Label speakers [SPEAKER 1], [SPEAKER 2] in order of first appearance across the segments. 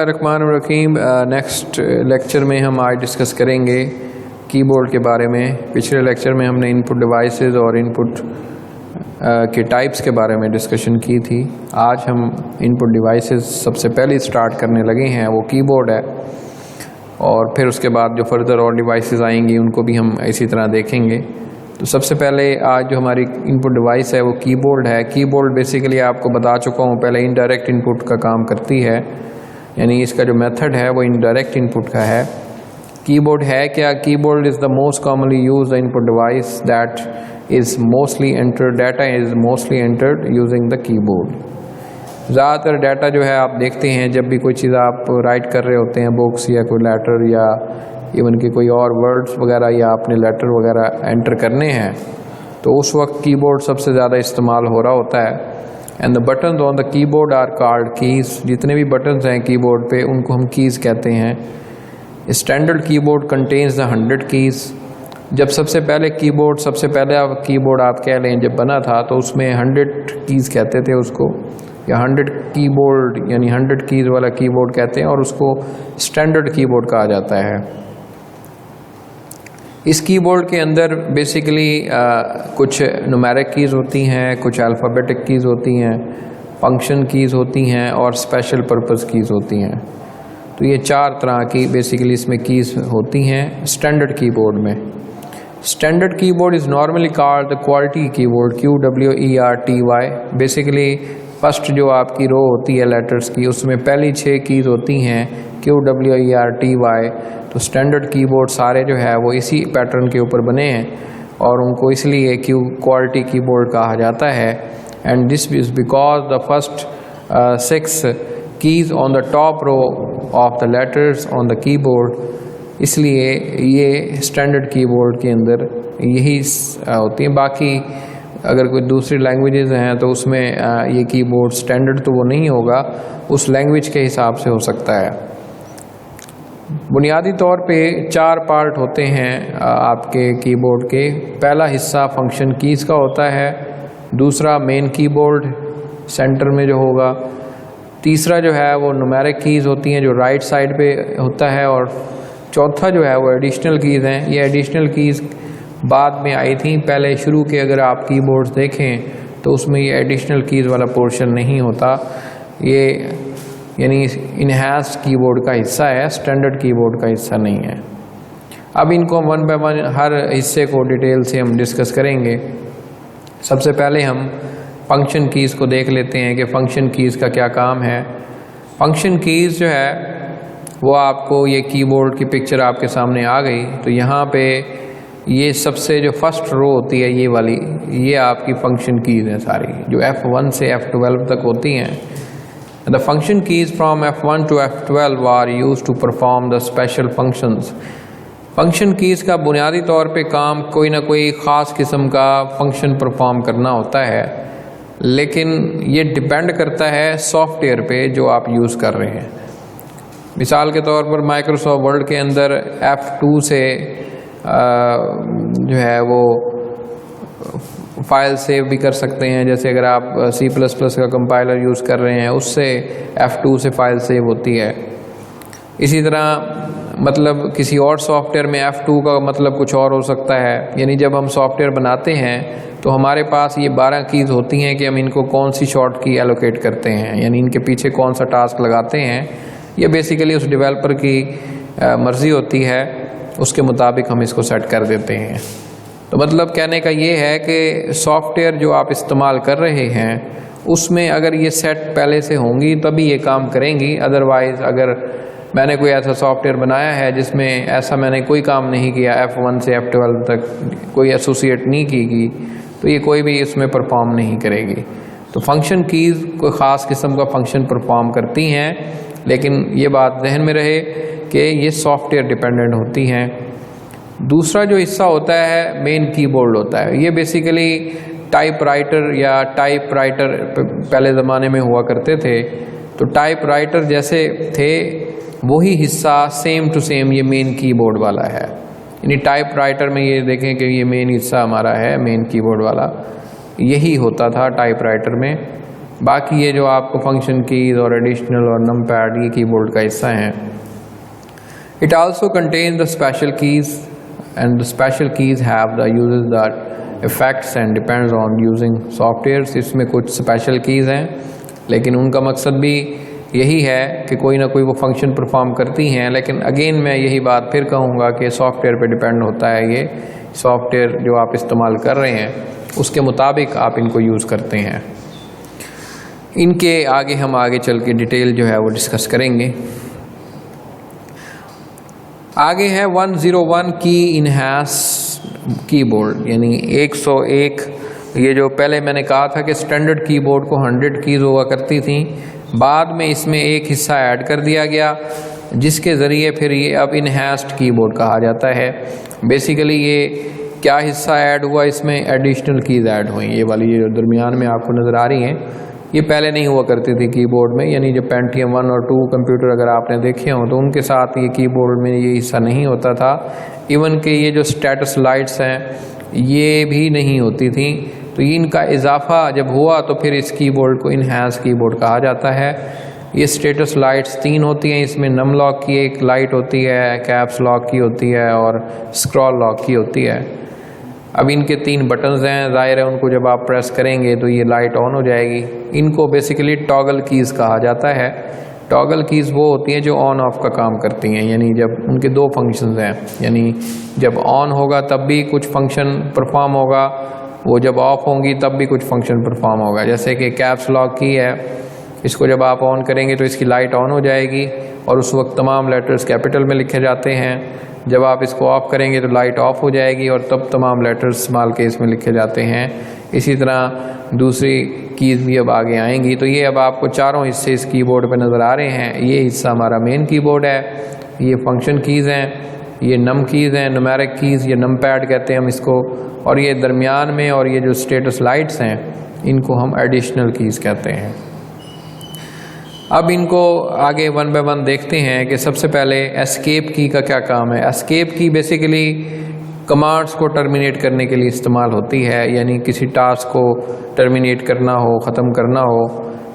[SPEAKER 1] बिस्मिल्लाहिर्रहमानिर्रहीम। Next lecture में हम आज डिस्कस करेंगे कीबोर्ड के बारे में। पिछले लेक्चर में हमने इनपुट डिवाइसेस और इनपुट के टाइप्स के बारे में डिस्कशन की थी। आज हम इनपुट डिवाइसेस सबसे पहले स्टार्ट करने लगे हैं, वो कीबोर्ड है, और फिर उसके बाद जो फर्दर और डिवाइसेस आएंगी उनको भी हम इसी तरह देखेंगे। तो सबसे पहले आज जो हमारी इनपुट डिवाइस है वो कीबोर्ड है। कीबोर्ड बेसिकली आपको बता चुका हूँ पहले, इनडायरेक्ट इनपुट का काम करती है, यानी इसका जो मेथड है वो इनडायरेक्ट इनपुट का है। कीबोर्ड है क्या? Keyboard is the most commonly used input device that is mostly entered, data is mostly entered using the keyboard. ज़्यादातर डाटा जो है आप देखते हैं जब भी कोई चीज़ आप राइट कर रहे होते हैं, बुक्स या कोई लेटर या इवन कि कोई और वर्ड्स वगैरह या आपने लेटर वगैरह एंटर करने हैं, तो उस वक्त कीबोर्ड सबसे ज़्यादा इस्तेमाल हो रहा होता है। And the buttons on the keyboard are called keys. जितने भी बटन्स हैं कीबोर्ड पे उनको हम कीज़ कहते हैं। Standard keyboard contains the 100 keys. जब सबसे पहले कीबोर्ड आप कह लें जब बना था तो उसमें 100 कीज़ कहते थे उसको, या 100 कीबोर्ड यानी 100 कीज़ वाला कीबोर्ड कहते हैं, और उसको स्टैंडर्ड कीबोर्ड कहा जाता है। इस कीबोर्ड के अंदर बेसिकली कुछ न्यूमेरिक कीज़ होती हैं, कुछ अल्फ़ाबेटिक कीज़ होती हैं, फंक्शन कीज़ होती हैं और स्पेशल पर्पस कीज़ होती हैं। तो ये 4 तरह की बेसिकली इसमें कीज़ होती हैं स्टैंडर्ड कीबोर्ड में। Standard keyboard is normally called the quality keyboard, QWERTY। Basically first जो आपकी रो होती है लेटर्स की, उसमें पहली 6 कीज़ होती हैं QWERTY। तो स्टैंडर्ड कीबोर्ड सारे जो है वो इसी पैटर्न के ऊपर बने हैं और उनको इसलिए क्वालिटी कीबोर्ड कहा जाता है। And this is because the first 6 keys on the top row of the letters on the keyboard, इसलिए ये स्टैंडर्ड कीबोर्ड के अंदर यही होती हैं। बाकी अगर कोई दूसरी लैंग्वेजेस हैं तो उसमें ये कीबोर्ड स्टैंडर्ड तो वो नहीं होगा, उस लैंग्वेज के हिसाब से हो सकता है। बुनियादी तौर पे 4 पार्ट होते हैं आपके कीबोर्ड के। पहला हिस्सा फंक्शन कीज़ का होता है, दूसरा मेन कीबोर्ड सेंटर में जो होगा, तीसरा जो है वो न्यूमेरिक कीज़ होती हैं जो राइट साइड पे होता है, और चौथा जो है वो एडिशनल कीज़ हैं। ये एडिशनल कीज़ बाद में आई थी, पहले शुरू के अगर आप कीबोर्ड्स देखें तो उसमें ये एडिशनल कीज़ वाला पोर्शन नहीं होता, ये यानी इनहैंस्ड कीबोर्ड का हिस्सा है, स्टैंडर्ड कीबोर्ड का हिस्सा नहीं है। अब इनको वन बाय वन हर हिस्से को डिटेल से हम डिस्कस करेंगे। सबसे पहले हम फंक्शन कीज़ को देख लेते हैं कि फंक्शन कीज़ का क्या काम है। फंक्शन कीज़ जो है वो आपको, ये कीबोर्ड की पिक्चर आपके सामने आ गई, तो यहाँ पे ये सबसे जो फर्स्ट रो होती है ये वाली, ये आपकी फंक्शन कीज़ हैं सारी, जो F1 से F12 तक होती हैं। The function keys from F1 to F12 are used to perform the special functions। Function keys का बुनियादी तौर पे काम कोई ना कोई ख़ास किस्म का फंक्शन परफॉर्म करना होता है, लेकिन ये डिपेंड करता है सॉफ्टवेयर पे जो आप यूज़ कर रहे हैं। मिसाल के तौर पर माइक्रोसॉफ्ट वर्ड के अंदर F2 से जो है वो फाइल सेव भी कर सकते हैं। जैसे अगर आप C++ का कंपाइलर यूज़ कर रहे हैं, उससे F2 से फाइल सेव होती है। इसी तरह मतलब किसी और सॉफ्टवेयर में F2 का मतलब कुछ और हो सकता है। यानी जब हम सॉफ्टवेयर बनाते हैं तो हमारे पास ये 12 कीज़ होती हैं कि हम इनको कौन सी शॉर्ट की एलोकेट करते हैं, यानी इनके पीछे कौन सा टास्क लगाते हैं। ये बेसिकली उस डेवलपर की मर्ज़ी होती है, उसके मुताबिक हम इसको सेट कर देते हैं। तो मतलब कहने का ये है कि सॉफ्टवेयर जो आप इस्तेमाल कर रहे हैं उसमें अगर ये सेट पहले से होंगी तभी ये काम करेंगी। अदरवाइज़ अगर मैंने कोई ऐसा सॉफ्टवेयर बनाया है जिसमें ऐसा मैंने कोई काम नहीं किया, F1 से F12 तक कोई एसोसिएट नहीं की, तो ये कोई भी इसमें परफॉर्म नहीं करेगी। तो फंक्शन कीज़ कोई ख़ास किस्म का फंक्शन परफॉर्म करती हैं, लेकिन ये बात जहन में रहे कि ये सॉफ्टवेयर डिपेंडेंट होती हैं। दूसरा जो हिस्सा होता है मेन कीबोर्ड होता है। ये बेसिकली टाइपराइटर या टाइपराइटर पहले ज़माने में हुआ करते थे, तो टाइपराइटर जैसे थे वही हिस्सा सेम टू सेम ये मेन कीबोर्ड वाला है। यानी टाइपराइटर में ये देखें कि ये मेन हिस्सा हमारा है, मेन कीबोर्ड वाला यही होता था टाइपराइटर में। बाकी ये जो आपको फंक्शन कीज़ और एडिशनल और नमपैड ये कीबोर्ड का हिस्सा हैं। It also contain the special keys and the special keys have the uses that effects and depends on using softwares. इसमें कुछ स्पेशल कीज़ हैं, लेकिन उनका मकसद भी यही है कि कोई ना कोई वो फंक्शन परफॉर्म करती हैं। लेकिन अगेन मैं यही बात फिर कहूँगा कि सॉफ्टवेयर पे डिपेंड होता है, ये सॉफ्टवेयर जो आप इस्तेमाल कर रहे हैं उसके मुताबिक आप इनको यूज़ करते हैं। इनके आगे हम आगे चल के डिटेल जो है वो डिस्कस करेंगे। आगे है 101 की इनहैंस कीबोर्ड, यानी 101। ये जो पहले मैंने कहा था कि स्टैंडर्ड कीबोर्ड को 100 कीज़ हुआ करती थी, बाद में इसमें एक हिस्सा ऐड कर दिया गया जिसके ज़रिए फिर ये अब इनहैंस्ड कीबोर्ड कहा जाता है। बेसिकली ये क्या हिस्सा ऐड हुआ, इसमें एडिशनल कीज़ ऐड हुई। ये वाली ये जो दरमियान में आपको नज़र आ रही हैं, ये पहले नहीं हुआ करती थी कीबोर्ड में, यानी जब पेंटियम 1 और 2 कंप्यूटर अगर आपने देखे हों तो उनके साथ ये कीबोर्ड में ये हिस्सा नहीं होता था। इवन के ये जो स्टेटस लाइट्स हैं ये भी नहीं होती थी। तो इनका इजाफा जब हुआ तो फिर इस कीबोर्ड को इनहैंस कीबोर्ड कहा जाता है। ये स्टेटस लाइट्स 3 होती हैं, इसमें नम लॉक की एक लाइट होती है, कैप्स लॉक की होती है और स्क्रॉल लॉक की होती है। अब इनके 3 बटन्स हैं, ज़ाहिर है उनको जब आप प्रेस करेंगे तो ये लाइट ऑन हो जाएगी। इनको बेसिकली टॉगल कीज़ कहा जाता है। टॉगल कीज़ वो होती हैं जो ऑन ऑफ का काम करती हैं, यानी जब उनके 2 फंक्शंस हैं, यानी जब ऑन होगा तब भी कुछ फंक्शन परफॉर्म होगा, वो जब ऑफ होंगी तब भी कुछ फंक्शन परफॉर्म होगा। जैसे कि कैप्स लॉक की है, इसको जब आप ऑन करेंगे तो इसकी लाइट ऑन हो जाएगी और उस वक्त तमाम लेटर्स कैपिटल में लिखे जाते हैं। जब आप इसको ऑफ करेंगे तो लाइट ऑफ हो जाएगी और तब तमाम लेटर्स स्मॉल केस में लिखे जाते हैं। इसी तरह दूसरी कीज़ भी अब आगे आएंगी। तो ये अब आपको चारों हिस्से इस कीबोर्ड पे नज़र आ रहे हैं। ये हिस्सा हमारा मेन कीबोर्ड है, ये फंक्शन कीज़ हैं, ये नम कीज़ हैं, न्यूमेरिक कीज़, ये नम पैड कहते हैं हम इसको, और ये दरमियान में और ये जो स्टेटस लाइट्स हैं इनको हम एडिशनल कीज़ कहते हैं। अब इनको आगे 1 बाय 1 देखते हैं कि सबसे पहले एस्केप की का क्या काम है। एस्केप की बेसिकली कमांड्स को टर्मिनेट करने के लिए इस्तेमाल होती है, यानी किसी टास्क को टर्मिनेट करना हो, ख़त्म करना हो।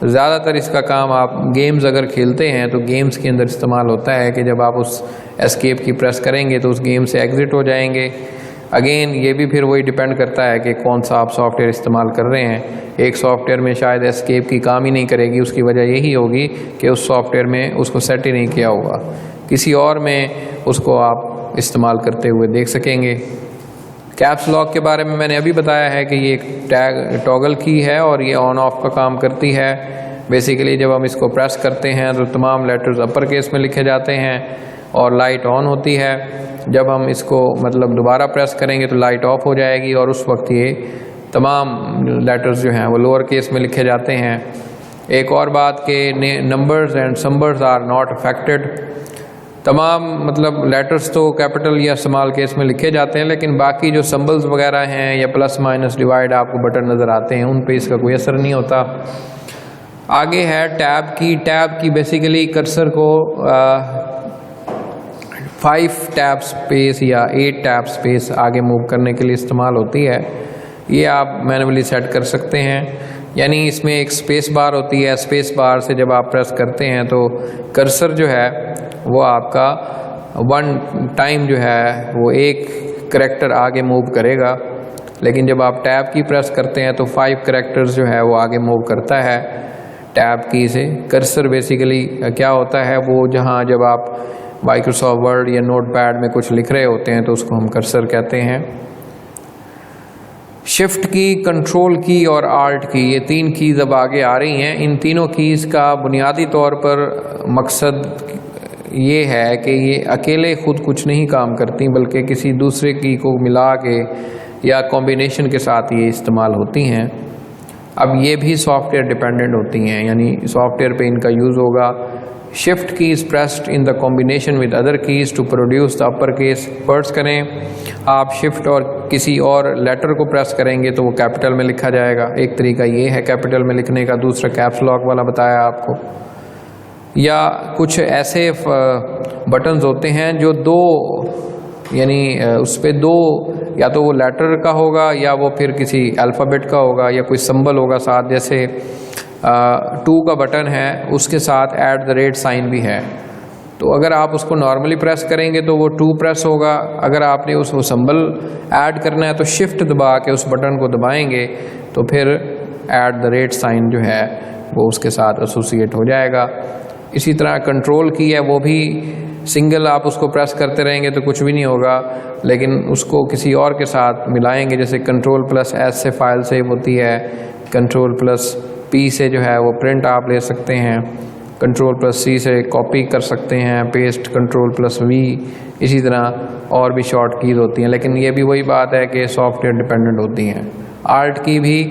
[SPEAKER 1] ज़्यादातर इसका काम आप गेम्स अगर खेलते हैं तो गेम्स के अंदर इस्तेमाल होता है कि जब आप उस एस्केप की प्रेस करेंगे तो उस गेम से एग्ज़िट हो जाएंगे। अगेन ये भी फिर वही डिपेंड करता है कि कौन सा आप सॉफ्टवेयर इस्तेमाल कर रहे हैं। एक सॉफ्टवेयर में शायद एस्केप की काम ही नहीं करेगी, उसकी वजह यही होगी कि उस सॉफ्टवेयर में उसको सेट ही नहीं किया होगा। किसी और में उसको आप इस्तेमाल करते हुए देख सकेंगे। कैप्स लॉक के बारे में मैंने अभी बताया है कि ये एक टॉगल की है और ये ऑन ऑफ का काम करती है। बेसिकली जब हम इसको प्रेस करते हैं तो तमाम लेटर्स अपर केस में लिखे जाते हैं और लाइट ऑन होती है। जब हम इसको मतलब दोबारा प्रेस करेंगे तो लाइट ऑफ हो जाएगी और उस वक्त ये तमाम लेटर्स जो हैं वो लोअर केस में लिखे जाते हैं। एक और बात कि numbers and symbols are not affected. तमाम मतलब लेटर्स तो कैपिटल या स्मॉल केस में लिखे जाते हैं, लेकिन बाकी जो सिंबल्स वगैरह हैं या प्लस माइनस डिवाइड आपको बटन नज़र आते हैं उन पे इसका कोई असर नहीं होता। आगे है टैब की। टैब की बेसिकली कर्सर को 5 टैब स्पेस या 8 टैब स्पेस आगे मूव करने के लिए इस्तेमाल होती है। ये आप मैनुअली सेट कर सकते हैं, यानी इसमें एक स्पेस बार होती है। स्पेस बार से जब आप प्रेस करते हैं तो कर्सर जो है वो आपका 1 टाइम जो है वो एक करैक्टर आगे मूव करेगा, लेकिन जब आप टैब की प्रेस करते हैं तो 5 करैक्टर्स जो है वो आगे मूव करता है टैब की से। कर्सर बेसिकली क्या होता है, वो जहाँ जब आप माइक्रोसॉफ्ट वर्ड या नोटपैड में कुछ लिख रहे होते हैं तो उसको हम कर्सर कहते हैं। शिफ्ट की, कंट्रोल की और आल्ट की, ये 3 कीज़ अब आगे आ रही हैं। इन तीनों कीज़ का बुनियादी तौर पर मकसद ये है कि ये अकेले खुद कुछ नहीं काम करती, बल्कि किसी दूसरे की को मिला के या कॉम्बिनेशन के साथ ये इस्तेमाल होती हैं। अब ये भी सॉफ्टवेयर डिपेंडेंट होती हैं, यानी सॉफ्टवेयर पे इनका यूज़ होगा। Shift key is pressed in the combination with other keys to produce the upper case. First करें आप शिफ्ट और किसी और लेटर को प्रेस करेंगे तो वो कैपिटल में लिखा जाएगा। एक तरीका ये है कैपिटल में लिखने का, दूसरा कैप्स लॉक वाला बताया आपको। या कुछ ऐसे बटन्स होते हैं जो 2 यानी उस पर 2 या तो वो लेटर का होगा या वो फिर किसी अल्फ़ाबेट का होगा या कोई सिंबल होगा साथ। जैसे 2 का बटन है उसके साथ @ साइन भी है। तो अगर आप उसको नॉर्मली प्रेस करेंगे तो वो 2 प्रेस होगा। अगर आपने उसको सिंबल ऐड करना है तो शिफ्ट दबा के उस बटन को दबाएंगे तो फिर @ साइन जो है वो उसके साथ एसोसिएट हो जाएगा। इसी तरह कंट्रोल की है, वो भी सिंगल आप उसको प्रेस करते रहेंगे तो कुछ भी नहीं होगा, लेकिन उसको किसी और के साथ मिलाएंगे, जैसे Ctrl+S से फाइल सेव होती है, Ctrl+P से जो है वो प्रिंट आप ले सकते हैं, Ctrl+C से कॉपी कर सकते हैं, पेस्ट Ctrl+V, इसी तरह और भी शॉर्ट कीज़ होती हैं। लेकिन ये भी वही बात है कि सॉफ्टवेयर डिपेंडेंट होती हैं। आल्ट की भी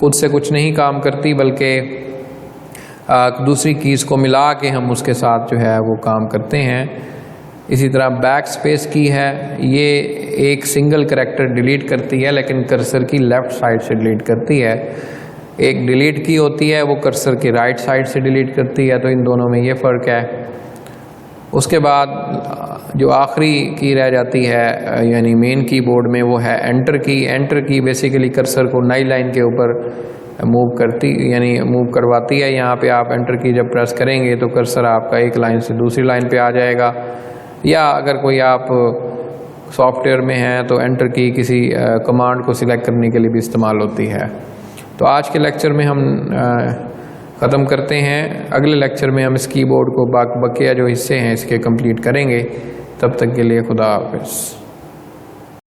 [SPEAKER 1] खुद से कुछ नहीं काम करती, बल्कि दूसरी कीज़ को मिला के हम उसके साथ जो है वो काम करते हैं। इसी तरह बैक स्पेस की है, ये एक सिंगल करैक्टर डिलीट करती है लेकिन कर्सर की लेफ़्ट साइड से डिलीट करती है। एक डिलीट की होती है, वो कर्सर की राइट साइड से डिलीट करती है। तो इन दोनों में ये फ़र्क है। उसके बाद जो आखिरी की रह जाती है यानी मेन कीबोर्ड में, वो है एंटर की। एंटर की बेसिकली कर्सर को नई लाइन के ऊपर मूव करती यानी मूव करवाती है। यहाँ पे आप एंटर की जब प्रेस करेंगे तो कर्सर आपका एक लाइन से दूसरी लाइन पे आ जाएगा। या अगर कोई आप सॉफ्टवेयर में हैं तो एंटर की किसी कमांड को सिलेक्ट करने के लिए भी इस्तेमाल होती है। तो आज के लेक्चर में हम ख़त्म करते हैं। अगले लेक्चर में हम इस कीबोर्ड को बकिया जो हिस्से हैं इसके कंप्लीट करेंगे। तब तक के लिए खुदा हाफिज़।